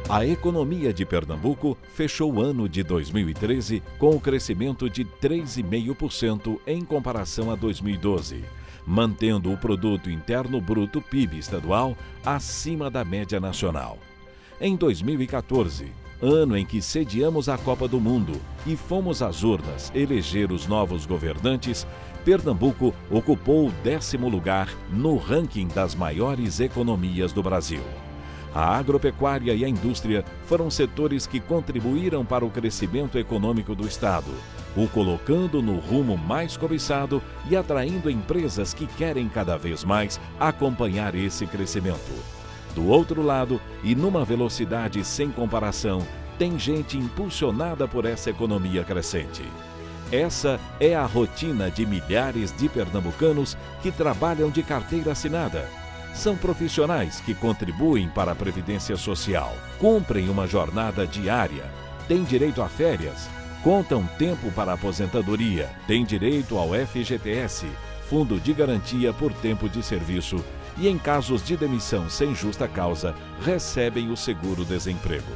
A economia de Pernambuco fechou o ano de 2013 com o crescimento de 3,5% em comparação a 2012, mantendo o Produto Interno Bruto PIB estadual acima da média nacional. Em 2014, ano em que sediamos a Copa do Mundo e fomos às urnas eleger os novos governantes, Pernambuco ocupou o 10º lugar no ranking das maiores economias do Brasil. A agropecuária e a indústria foram setores que contribuíram para o crescimento econômico do Estado, o colocando no rumo mais cobiçado e atraindo empresas que querem cada vez mais acompanhar esse crescimento. Do outro lado, e numa velocidade sem comparação, tem gente impulsionada por essa economia crescente. Essa é a rotina de milhares de pernambucanos que trabalham de carteira assinada. São profissionais que contribuem para a Previdência Social, cumprem uma jornada diária, têm direito a férias, contam tempo para a aposentadoria, têm direito ao FGTS, Fundo de Garantia por Tempo de Serviço, e em casos de demissão sem justa causa, recebem o seguro-desemprego.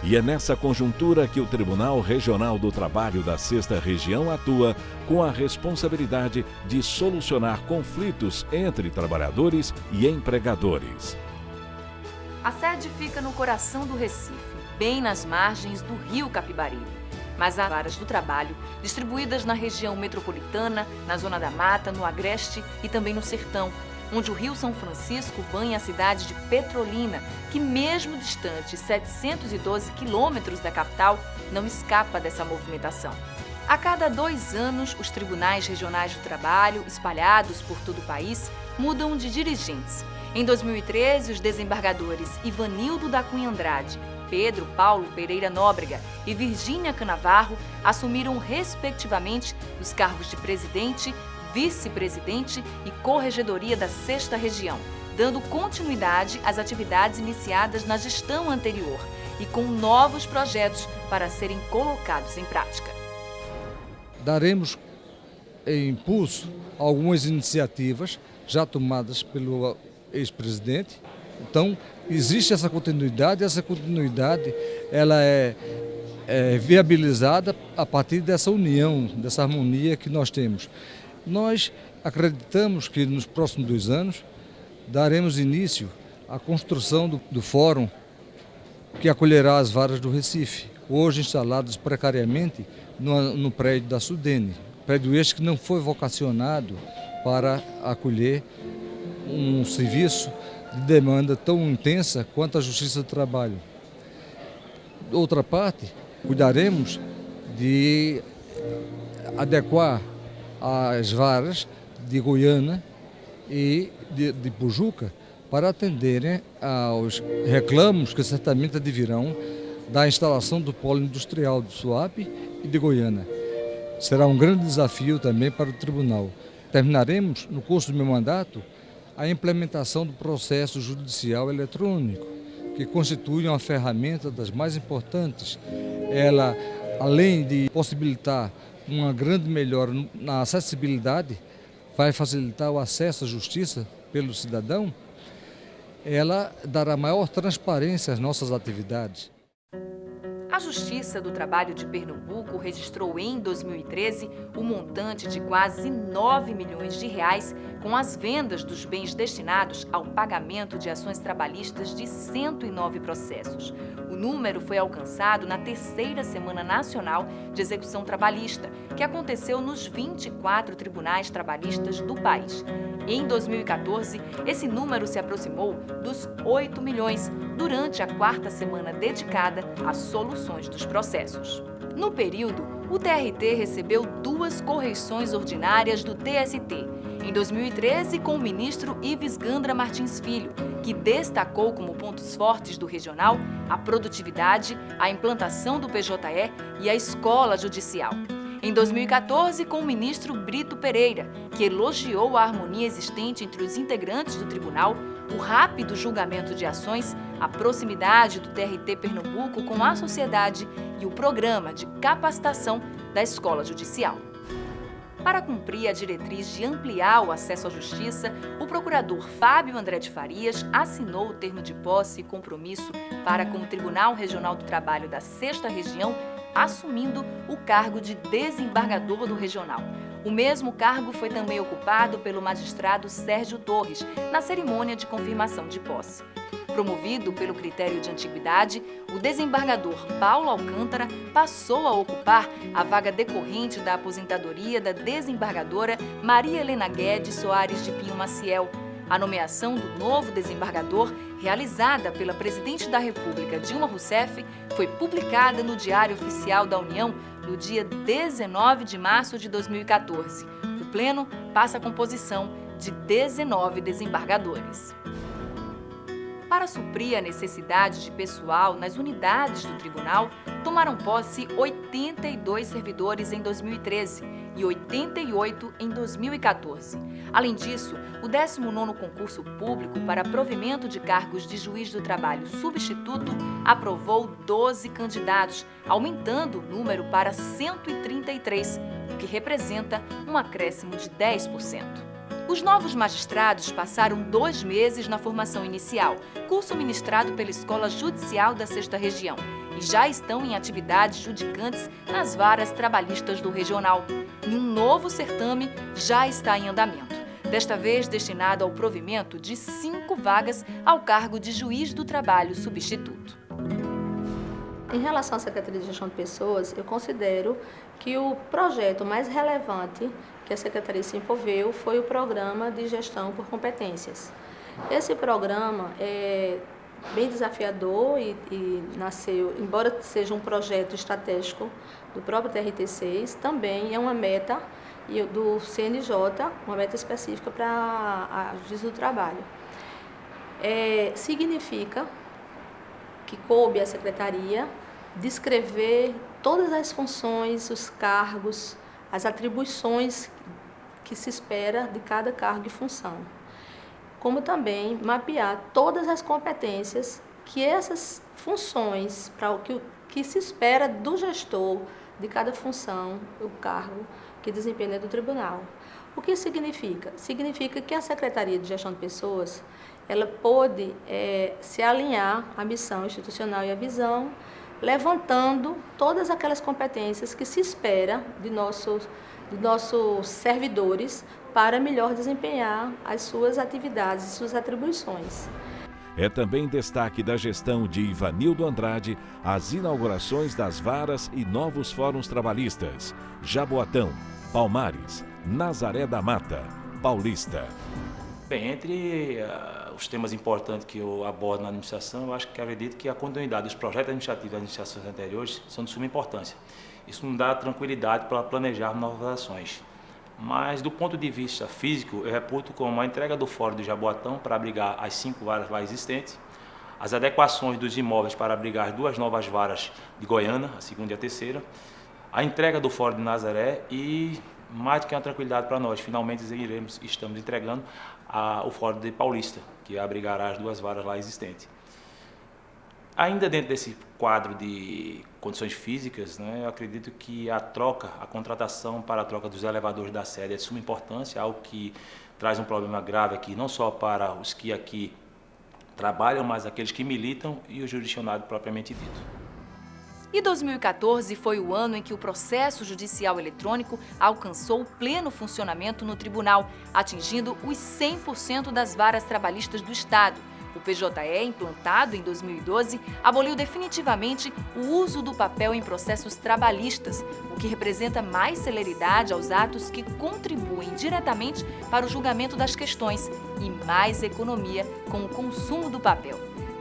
E é nessa conjuntura que o Tribunal Regional do Trabalho da 6ª Região atua com a responsabilidade de solucionar conflitos entre trabalhadores e empregadores. A sede fica no coração do Recife, bem nas margens do rio Capibaribe. Mas há varas do trabalho distribuídas na região metropolitana, na Zona da Mata, no Agreste e também no Sertão, onde o Rio São Francisco banha a cidade de Petrolina, que mesmo distante 712 quilômetros da capital, não escapa dessa movimentação. A cada 2 anos, os tribunais regionais do trabalho, espalhados por todo o país, mudam de dirigentes. Em 2013, os desembargadores Ivanildo da Cunha Andrade, Pedro Paulo Pereira Nóbrega e Virgínia Canavarro assumiram, respectivamente, os cargos de presidente, vice-presidente e corregedoria da 6ª Região, dando continuidade às atividades iniciadas na gestão anterior e com novos projetos para serem colocados em prática. Daremos impulso a algumas iniciativas já tomadas pelo ex-presidente. Então, existe essa continuidade ela é viabilizada a partir dessa união, dessa harmonia que nós temos. Nós acreditamos que nos próximos 2 anos daremos início à construção do fórum que acolherá as varas do Recife, hoje instaladas precariamente no prédio da Sudene, prédio este que não foi vocacionado para acolher um serviço de demanda tão intensa quanto a Justiça do Trabalho. Outra parte, cuidaremos de adequar as varas de Goiânia e de Pujuca para atenderem aos reclamos que certamente advirão da instalação do polo industrial do Suape e de Goiânia. Será um grande desafio também para o tribunal. Terminaremos, no curso do meu mandato, a implementação do processo judicial eletrônico, que constitui uma ferramenta das mais importantes. Ela, além de possibilitar uma grande melhora na acessibilidade, vai facilitar o acesso à justiça pelo cidadão, ela dará maior transparência às nossas atividades. A Justiça do Trabalho de Pernambuco registrou em 2013 o montante de quase 9 milhões de reais com as vendas dos bens destinados ao pagamento de ações trabalhistas de 109 processos. O número foi alcançado na 3ª Semana Nacional de Execução Trabalhista, que aconteceu nos 24 tribunais trabalhistas do país. Em 2014, esse número se aproximou dos 8 milhões, durante a 4ª semana dedicada às soluções dos processos. No período, o TRT recebeu 2 correições ordinárias do TST. Em 2013, com o ministro Ives Gandra Martins Filho, que destacou como pontos fortes do regional a produtividade, a implantação do PJE e a escola judicial. Em 2014, com o ministro Brito Pereira, que elogiou a harmonia existente entre os integrantes do tribunal, o rápido julgamento de ações, a proximidade do TRT Pernambuco com a sociedade e o programa de capacitação da Escola Judicial. Para cumprir a diretriz de ampliar o acesso à justiça, o procurador Fábio André de Farias assinou o termo de posse e compromisso para com o Tribunal Regional do Trabalho da 6ª Região, assumindo o cargo de desembargador do regional. O mesmo cargo foi também ocupado pelo magistrado Sérgio Torres, na cerimônia de confirmação de posse. Promovido pelo critério de antiguidade, o desembargador Paulo Alcântara passou a ocupar a vaga decorrente da aposentadoria da desembargadora Maria Helena Guedes Soares de Pinho Maciel. A nomeação do novo desembargador, realizada pela presidente da República, Dilma Rousseff, foi publicada no Diário Oficial da União no dia 19 de março de 2014. O Pleno passa a composição de 19 desembargadores. Para suprir a necessidade de pessoal nas unidades do tribunal, tomaram posse 82 servidores em 2013 e 88 em 2014. Além disso, o 19º concurso público para provimento de cargos de juiz do trabalho substituto aprovou 12 candidatos, aumentando o número para 133, o que representa um acréscimo de 10%. Os novos magistrados passaram 2 meses na formação inicial, curso ministrado pela Escola Judicial da 6ª Região, e já estão em atividades judicantes nas varas trabalhistas do regional. E um novo certame já está em andamento, desta vez destinado ao provimento de 5 vagas ao cargo de juiz do trabalho substituto. Em relação à Secretaria de Gestão de Pessoas, eu considero que o projeto mais relevante que a Secretaria se envolveu foi o Programa de Gestão por Competências. Esse programa é bem desafiador e nasceu, embora seja um projeto estratégico do próprio TRT6, também é uma meta do CNJ, uma meta específica para a Justiça do Trabalho. Significa que coube à Secretaria descrever todas as funções, os cargos, as atribuições que se espera de cada cargo e função, como também mapear todas as competências que essas funções, para o que se espera do gestor de cada função, o cargo que desempenha dentro do tribunal. O que significa? Significa que a Secretaria de Gestão de Pessoas, ela pôde se alinhar à missão institucional e à visão, levantando todas aquelas competências que se espera de nossos servidores para melhor desempenhar as suas atividades e suas atribuições. É também destaque da gestão de Ivanildo Andrade as inaugurações das varas e novos fóruns trabalhistas: Jaboatão, Palmares, Nazaré da Mata, Paulista. Bem, entre os temas importantes que eu abordo na administração, eu acredito que a continuidade dos projetos administrativos das administrações anteriores são de suma importância. Isso nos dá tranquilidade para planejar novas ações. Mas, do ponto de vista físico, eu reputo como a entrega do Fórum de Jaboatão para abrigar as 5 varas lá existentes, as adequações dos imóveis para abrigar as 2 novas varas de Goiânia, a 2ª e a 3ª, a entrega do Fórum de Nazaré e, mais do que uma tranquilidade para nós, finalmente estamos entregando o Fórum de Paulista, que abrigará as 2 varas lá existentes. Ainda dentro desse quadro de condições físicas, eu acredito que a contratação para a troca dos elevadores da sede é de suma importância, algo que traz um problema grave aqui, não só para os que aqui trabalham, mas aqueles que militam e o jurisdicionado propriamente dito. E 2014 foi o ano em que o processo judicial eletrônico alcançou pleno funcionamento no tribunal, atingindo os 100% das varas trabalhistas do Estado. O PJE, implantado em 2012, aboliu definitivamente o uso do papel em processos trabalhistas, o que representa mais celeridade aos atos que contribuem diretamente para o julgamento das questões e mais economia com o consumo do papel.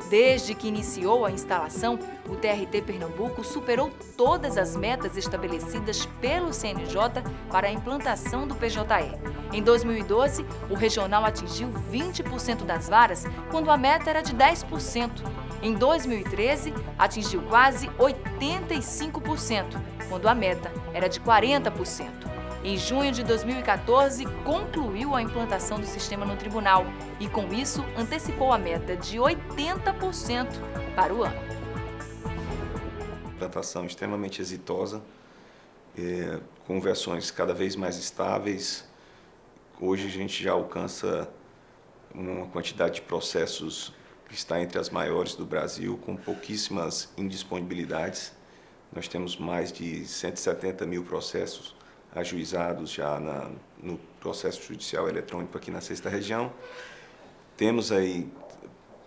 Desde que iniciou a instalação, o TRT Pernambuco superou todas as metas estabelecidas pelo CNJ para a implantação do PJE. Em 2012, o regional atingiu 20% das varas, quando a meta era de 10%. Em 2013, atingiu quase 85%, quando a meta era de 40%. Em junho de 2014, concluiu a implantação do sistema no tribunal e, com isso, antecipou a meta de 80% para o ano. Implantação extremamente exitosa, com versões cada vez mais estáveis. Hoje a gente já alcança uma quantidade de processos que está entre as maiores do Brasil, com pouquíssimas indisponibilidades. Nós temos mais de 170 mil processos ajuizados já no processo judicial eletrônico aqui na 6ª região. Temos aí,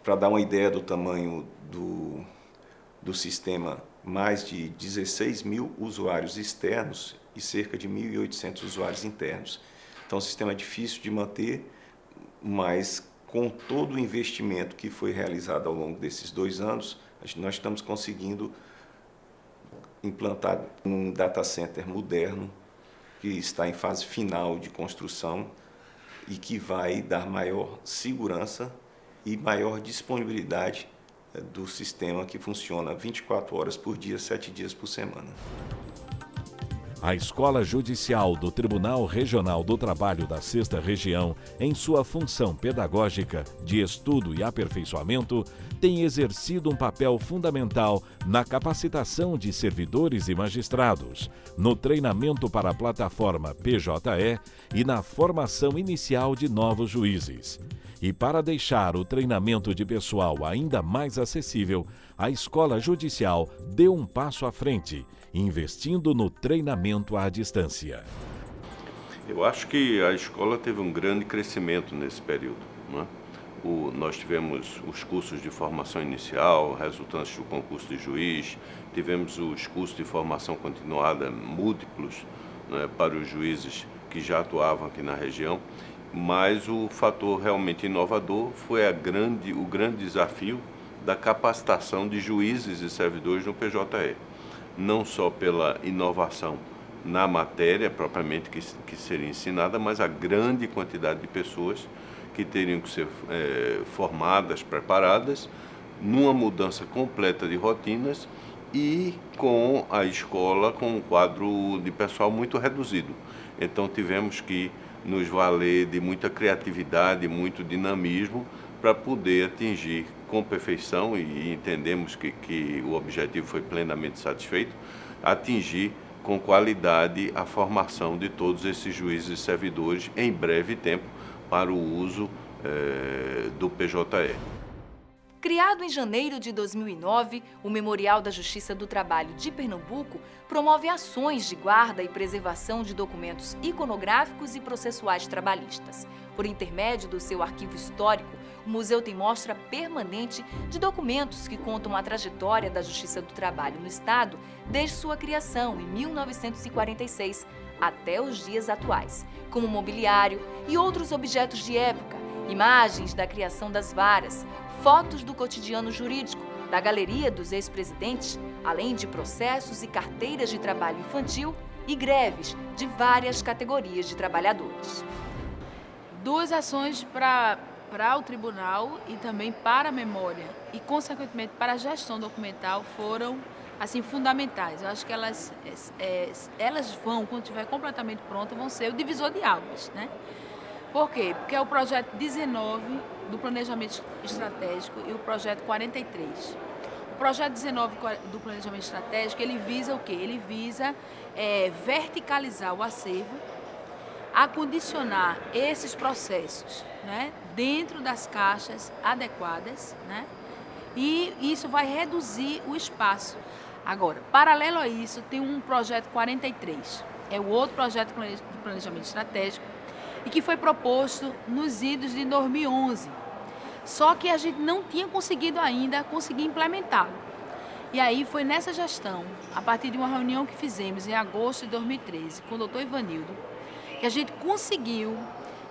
para dar uma ideia do tamanho do sistema, mais de 16 mil usuários externos e cerca de 1.800 usuários internos. Então, o sistema é difícil de manter, mas com todo o investimento que foi realizado ao longo desses 2 anos, nós estamos conseguindo implantar um data center moderno que está em fase final de construção e que vai dar maior segurança e maior disponibilidade do sistema, que funciona 24 horas por dia, 7 dias por semana. A Escola Judicial do Tribunal Regional do Trabalho da 6ª Região, em sua função pedagógica de estudo e aperfeiçoamento, tem exercido um papel fundamental na capacitação de servidores e magistrados, no treinamento para a plataforma PJE e na formação inicial de novos juízes. E para deixar o treinamento de pessoal ainda mais acessível, a Escola Judicial deu um passo à frente, investindo no treinamento à distância. Eu acho que a escola teve um grande crescimento nesse período, né? Nós tivemos os cursos de formação inicial, resultantes do concurso de juiz, tivemos os cursos de formação continuada múltiplos, né, para os juízes que já atuavam aqui na região, mas o fator realmente inovador foi o grande desafio da capacitação de juízes e servidores no PJE. Não só pela inovação na matéria propriamente que seria ensinada, mas a grande quantidade de pessoas que teriam que ser formadas, preparadas, numa mudança completa de rotinas e com a escola com um quadro de pessoal muito reduzido. Então tivemos que nos valer de muita criatividade, muito dinamismo, para poder atingir com perfeição, e entendemos que o objetivo foi plenamente satisfeito, atingir com qualidade a formação de todos esses juízes e servidores em breve tempo para o uso do PJE. Criado em janeiro de 2009, o Memorial da Justiça do Trabalho de Pernambuco promove ações de guarda e preservação de documentos iconográficos e processuais trabalhistas. Por intermédio do seu arquivo histórico, o museu tem mostra permanente de documentos que contam a trajetória da Justiça do Trabalho no Estado desde sua criação, em 1946, até os dias atuais, como mobiliário e outros objetos de época, imagens da criação das varas, fotos do cotidiano jurídico, da galeria dos ex-presidentes, além de processos e carteiras de trabalho infantil e greves de várias categorias de trabalhadores. 2 ações para o tribunal e também para a memória e, consequentemente, para a gestão documental foram assim fundamentais. Eu acho que elas vão, quando estiver completamente pronta, vão ser o divisor de águas, né? Por quê? Porque é o projeto 19 do Planejamento Estratégico e o projeto 43. O projeto 19 do Planejamento Estratégico, ele visa o quê? Ele visa verticalizar o acervo, acondicionar esses processos, né, dentro das caixas adequadas, né, e isso vai reduzir o espaço. Agora, paralelo a isso, tem um projeto 43, é o outro projeto do Planejamento Estratégico, e que foi proposto nos idos de 2011. Só que a gente não tinha conseguido ainda implementá-lo. E aí foi nessa gestão, a partir de uma reunião que fizemos em agosto de 2013 com o doutor Ivanildo, que a gente conseguiu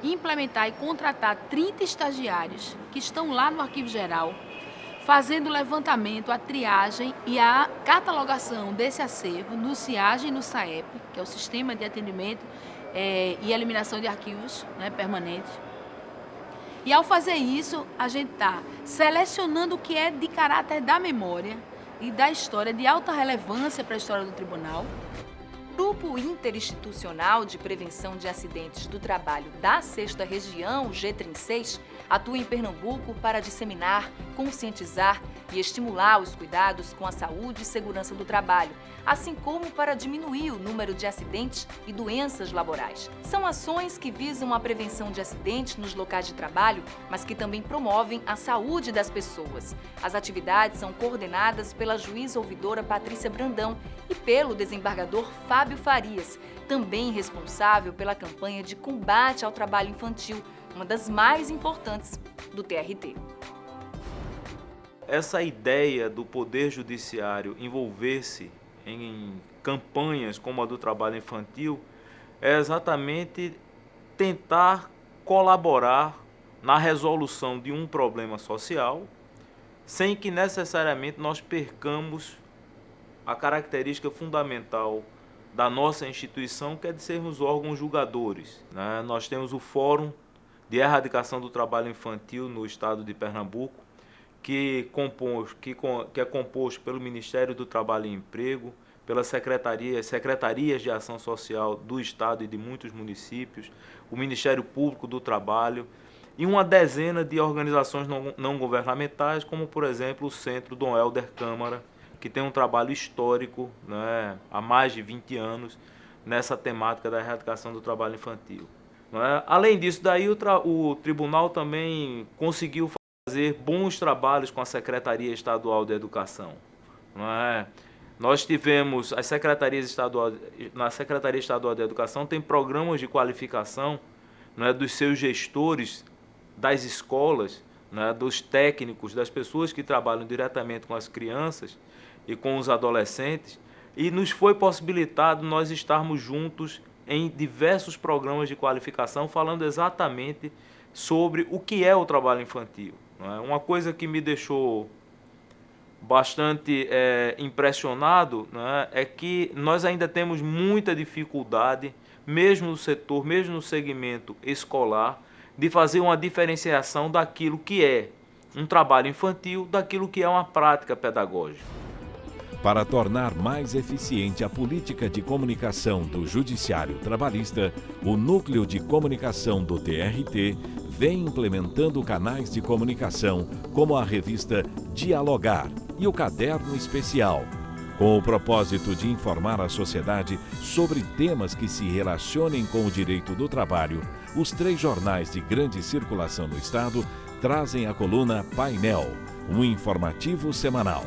implementar e contratar 30 estagiários que estão lá no Arquivo Geral, fazendo o levantamento, a triagem e a catalogação desse acervo no SIAGE e no SAEP, que é o Sistema de Atendimento e Eliminação de Arquivos, né, permanentes. E ao fazer isso, a gente está selecionando o que é de caráter da memória e da história, de alta relevância para a história do tribunal. O Grupo Interinstitucional de Prevenção de Acidentes do Trabalho da 6ª Região, G36, atua em Pernambuco para disseminar, conscientizar e estimular os cuidados com a saúde e segurança do trabalho, assim como para diminuir o número de acidentes e doenças laborais. São ações que visam a prevenção de acidentes nos locais de trabalho, mas que também promovem a saúde das pessoas. As atividades são coordenadas pela juíza ouvidora Patrícia Brandão e pelo desembargador Fábio Farias, também responsável pela campanha de combate ao trabalho infantil, uma das mais importantes do TRT. Essa ideia do Poder Judiciário envolver-se em campanhas como a do trabalho infantil é exatamente tentar colaborar na resolução de um problema social, sem que necessariamente nós percamos a característica fundamental da nossa instituição, que é de sermos órgãos julgadores, né? Nós temos o Fórum de Erradicação do Trabalho Infantil no estado de Pernambuco, que é composto pelo Ministério do Trabalho e Emprego, pelas secretarias de ação social do estado e de muitos municípios, o Ministério Público do Trabalho e uma dezena de organizações não governamentais, como, por exemplo, o Centro Dom Helder Câmara, que tem um trabalho histórico, né, há mais de 20 anos nessa temática da erradicação do trabalho infantil. Né? Além disso, daí o tribunal também conseguiu fazer bons trabalhos com a Secretaria Estadual de Educação. Né? Nós tivemos na Secretaria Estadual de Educação tem programas de qualificação, né, dos seus gestores das escolas, né, dos técnicos, das pessoas que trabalham diretamente com as crianças e com os adolescentes, e nos foi possibilitado nós estarmos juntos em diversos programas de qualificação, falando exatamente sobre o que é o trabalho infantil. Não é? Uma coisa que me deixou bastante impressionado, né, é que nós ainda temos muita dificuldade, mesmo no setor, mesmo no segmento escolar, de fazer uma diferenciação daquilo que é um trabalho infantil, daquilo que é uma prática pedagógica. Para tornar mais eficiente a política de comunicação do Judiciário Trabalhista, o Núcleo de Comunicação do TRT vem implementando canais de comunicação como a revista Dialogar e o Caderno Especial, com o propósito de informar a sociedade sobre temas que se relacionem com o direito do trabalho. Os 3 jornais de grande circulação no estado trazem a coluna Painel, um informativo semanal.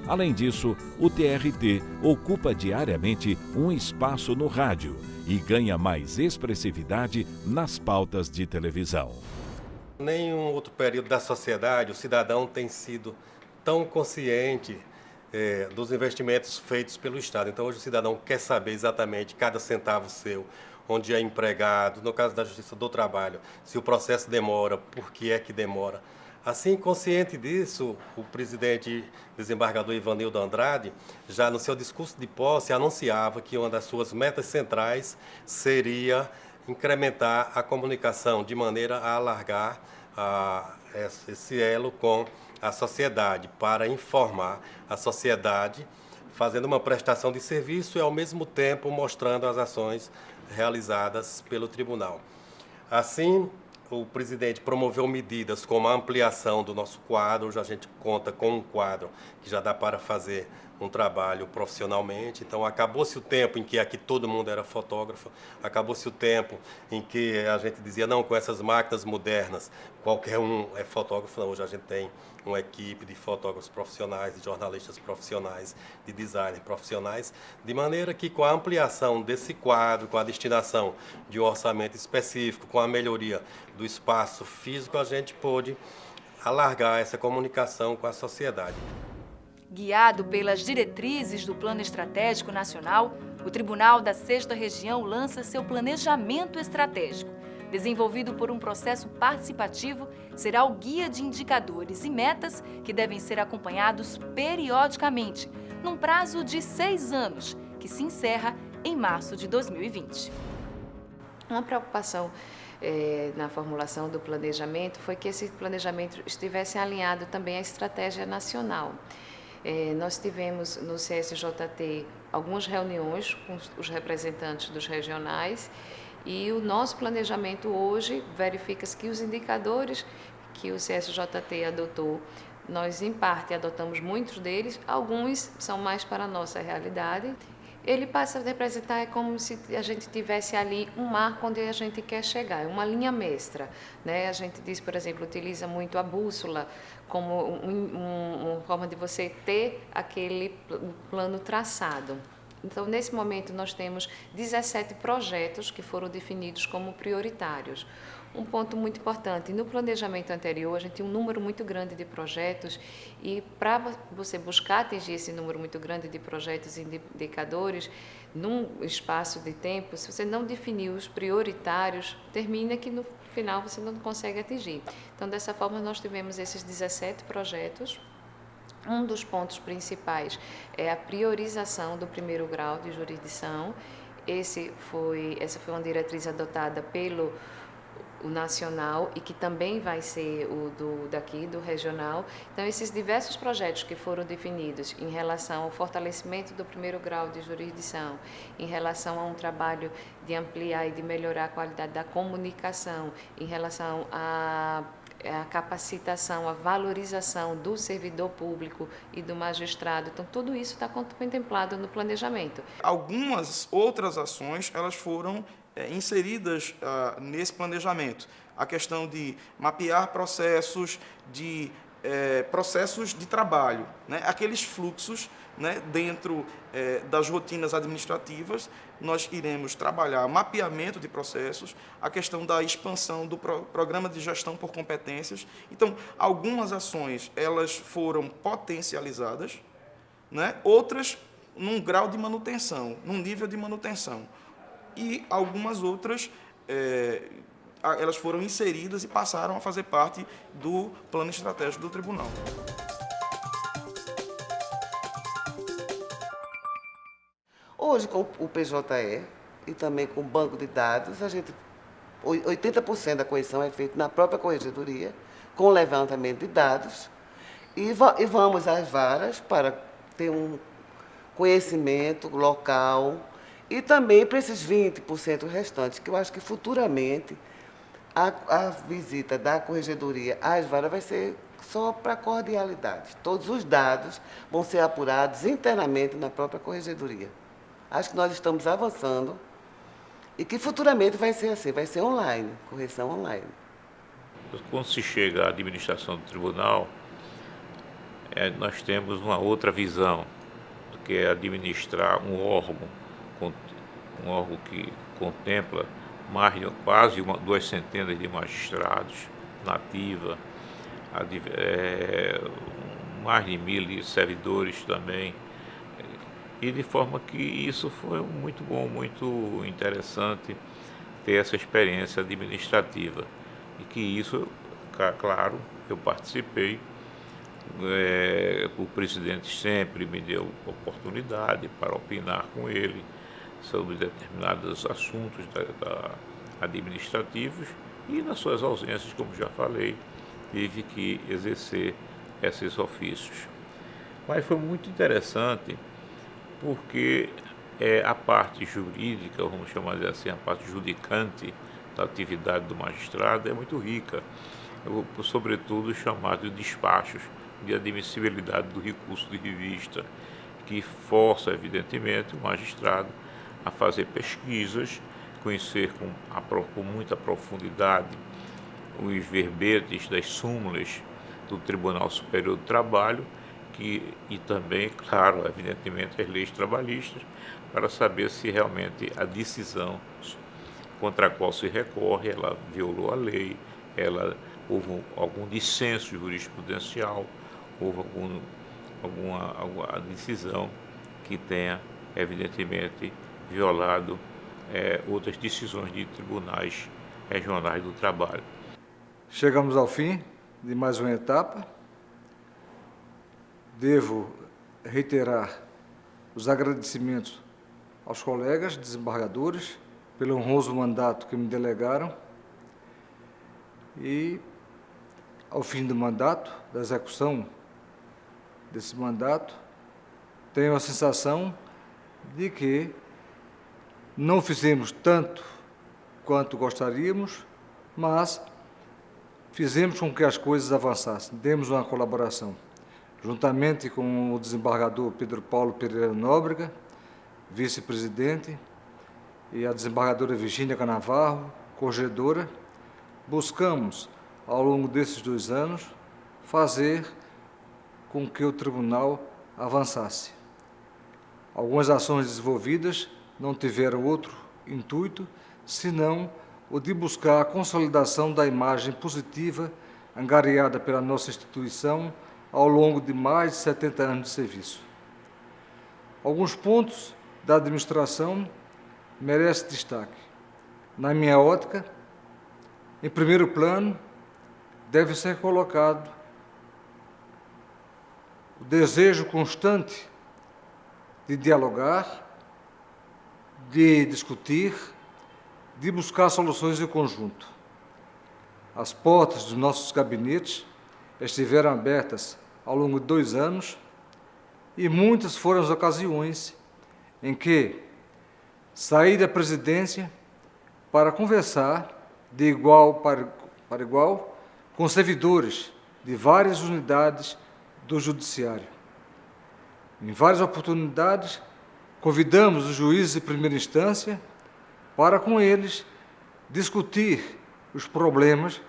Além disso, o TRT ocupa diariamente um espaço no rádio e ganha mais expressividade nas pautas de televisão. Em nenhum outro período da sociedade o cidadão tem sido tão consciente dos investimentos feitos pelo Estado. Então hoje o cidadão quer saber exatamente cada centavo seu, onde é empregado, no caso da Justiça do Trabalho, se o processo demora, por que é que demora. Assim, consciente disso, o presidente desembargador Ivanildo Andrade, já no seu discurso de posse, anunciava que uma das suas metas centrais seria incrementar a comunicação de maneira a alargar esse elo com a sociedade, para informar a sociedade, fazendo uma prestação de serviço e, ao mesmo tempo, mostrando as ações realizadas pelo tribunal. Assim, o presidente promoveu medidas como a ampliação do nosso quadro. Hoje a gente conta com um quadro que já dá para fazer um trabalho profissionalmente. Então, acabou-se o tempo em que aqui todo mundo era fotógrafo, acabou-se o tempo em que a gente dizia, não, com essas máquinas modernas, qualquer um é fotógrafo. Não, hoje a gente tem uma equipe de fotógrafos profissionais, de jornalistas profissionais, de designers profissionais, de maneira que com a ampliação desse quadro, com a destinação de um orçamento específico, com a melhoria do espaço físico, a gente pôde alargar essa comunicação com a sociedade. Guiado pelas diretrizes do Plano Estratégico Nacional, o Tribunal da 6ª Região lança seu planejamento estratégico. Desenvolvido por um processo participativo, será o guia de indicadores e metas que devem ser acompanhados periodicamente, num prazo de 6 anos, que se encerra em março de 2020. Uma preocupação na formulação do planejamento foi que esse planejamento estivesse alinhado também à estratégia nacional. Nós tivemos no CSJT algumas reuniões com os representantes dos regionais e o nosso planejamento hoje verifica que os indicadores que o CSJT adotou nós, em parte, adotamos muitos deles, alguns são mais para a nossa realidade. Ele passa a representar como se a gente tivesse ali um marco onde a gente quer chegar, uma linha mestra, né? A gente diz, por exemplo, utiliza muito a bússola como uma forma de você ter aquele plano traçado. Então, nesse momento, nós temos 17 projetos que foram definidos como prioritários. Um ponto muito importante, no planejamento anterior, a gente tinha um número muito grande de projetos e para você buscar atingir esse número muito grande de projetos e indicadores, num espaço de tempo, se você não definir os prioritários, termina que no final você não consegue atingir. Então, dessa forma, nós tivemos esses 17 projetos. Um dos pontos principais é a priorização do primeiro grau de jurisdição. Essa foi uma diretriz adotada pelo o nacional e que também vai ser o do regional. Então, esses diversos projetos que foram definidos em relação ao fortalecimento do primeiro grau de jurisdição, em relação a um trabalho de ampliar e de melhorar a qualidade da comunicação, em relação a capacitação, a valorização do servidor público e do magistrado. Então, tudo isso está contemplado no planejamento. Algumas outras ações, elas foram inseridas nesse planejamento. A questão de mapear processos de trabalho, né? Aqueles fluxos, né? Dentro das rotinas administrativas, nós iremos trabalhar mapeamento de processos, a questão da expansão do programa de gestão por competências. Então, algumas ações elas foram potencializadas, né? Outras num grau de manutenção, num nível de manutenção. E algumas outras, elas foram inseridas e passaram a fazer parte do plano estratégico do tribunal. Hoje, com o PJE e também com o banco de dados, 80% da correção é feita na própria corregedoria, com levantamento de dados, e vamos às varas para ter um conhecimento local. E também para esses 20% restantes, que eu acho que futuramente a visita da corregedoria às varas vai ser só para cordialidade. Todos os dados vão ser apurados internamente na própria corregedoria. Acho que nós estamos avançando e que futuramente vai ser assim, vai ser online, correção online. Quando se chega à administração do tribunal, nós temos uma outra visão, do que é administrar um órgão que contempla quase 2 centenas de magistrados na ativa, mais de 1.000 servidores também, e de forma que isso foi muito bom, muito interessante ter essa experiência administrativa, e que isso, claro, eu participei, o presidente sempre me deu oportunidade para opinar com ele sobre determinados assuntos administrativos, e nas suas ausências, como já falei, tive que exercer esses ofícios. Mas foi muito interessante porque a parte jurídica, vamos chamar assim, a parte judicante da atividade do magistrado é muito rica, sobretudo os chamados despachos de admissibilidade do recurso de revista, que força, evidentemente, o magistrado a fazer pesquisas, conhecer com muita profundidade os verbetes das súmulas do Tribunal Superior do Trabalho, e também, claro, evidentemente, as leis trabalhistas, para saber se realmente a decisão contra a qual se recorre, ela violou a lei, houve algum dissenso jurisprudencial, houve alguma decisão que tenha, evidentemente, violado outras decisões de tribunais regionais do trabalho. Chegamos ao fim de mais uma etapa. Devo reiterar os agradecimentos aos colegas desembargadores pelo honroso mandato que me delegaram, e ao fim do mandato, da execução desse mandato, tenho a sensação de que não fizemos tanto quanto gostaríamos, mas fizemos com que as coisas avançassem, demos uma colaboração, juntamente com o desembargador Pedro Paulo Pereira Nóbrega, vice-presidente, e a desembargadora Virgínia Canavarro, corregedora, buscamos, ao longo desses 2 anos, fazer com que o tribunal avançasse. Algumas ações desenvolvidas não tiveram outro intuito, senão o de buscar a consolidação da imagem positiva angariada pela nossa instituição ao longo de mais de 70 anos de serviço. Alguns pontos da administração merecem destaque. Na minha ótica, em primeiro plano, deve ser colocado o desejo constante de dialogar, de discutir, de buscar soluções em conjunto. As portas dos nossos gabinetes estiveram abertas ao longo de 2 anos e muitas foram as ocasiões em que saí da presidência para conversar de igual para igual com servidores de várias unidades do Judiciário. Em várias oportunidades, convidamos os juízes de primeira instância para, com eles, discutir os problemas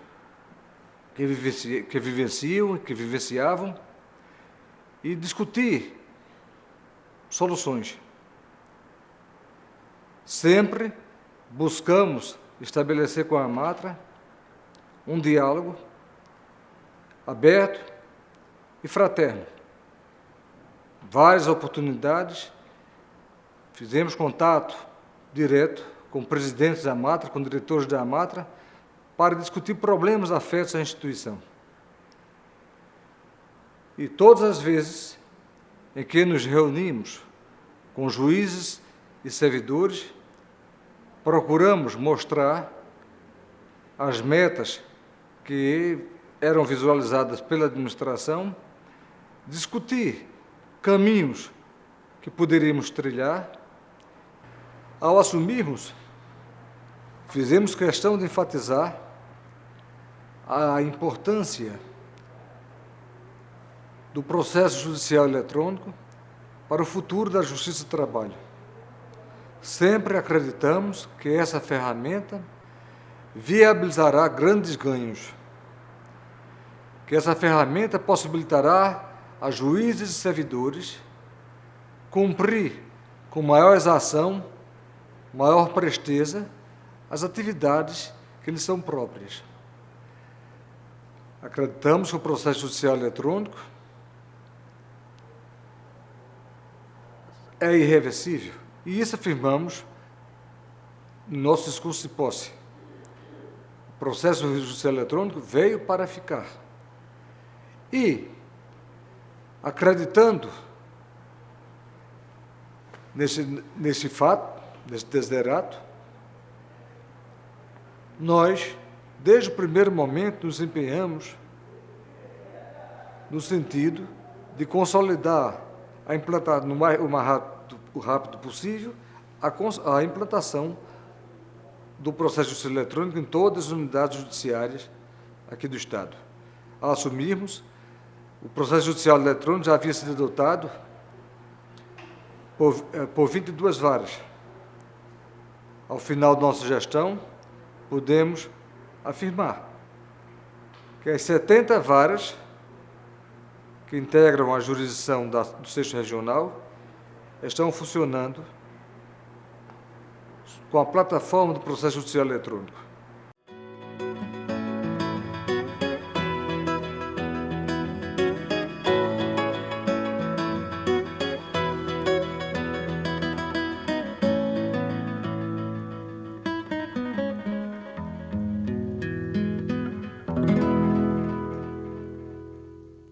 que vivenciavam e discutir soluções. Sempre buscamos estabelecer com a AMATRA um diálogo aberto e fraterno. Várias oportunidades, fizemos contato direto com presidentes da AMATRA, com diretores da AMATRA, para discutir problemas afetos à instituição. E todas as vezes em que nos reunimos com juízes e servidores, procuramos mostrar as metas que eram visualizadas pela administração, discutir caminhos que poderíamos trilhar. Ao assumirmos, fizemos questão de enfatizar a importância do processo judicial eletrônico para o futuro da Justiça do Trabalho. Sempre acreditamos que essa ferramenta viabilizará grandes ganhos, que essa ferramenta possibilitará a juízes e servidores cumprir com maior exação, maior presteza, as atividades que lhes são próprias. Acreditamos que o processo judicial eletrônico é irreversível, e isso afirmamos no nosso discurso de posse. O processo judicial eletrônico veio para ficar. E, acreditando nesse fato, nesse desiderato, nós, desde o primeiro momento, nos empenhamos no sentido de consolidar a implantar o mais rápido possível a implantação do processo judicial eletrônico em todas as unidades judiciárias aqui do Estado. Ao assumirmos, o processo judicial eletrônico já havia sido adotado por 22 varas. Ao final da nossa gestão, podemos afirmar que as 70 varas que integram a jurisdição do 6º Regional estão funcionando com a plataforma do processo judicial eletrônico.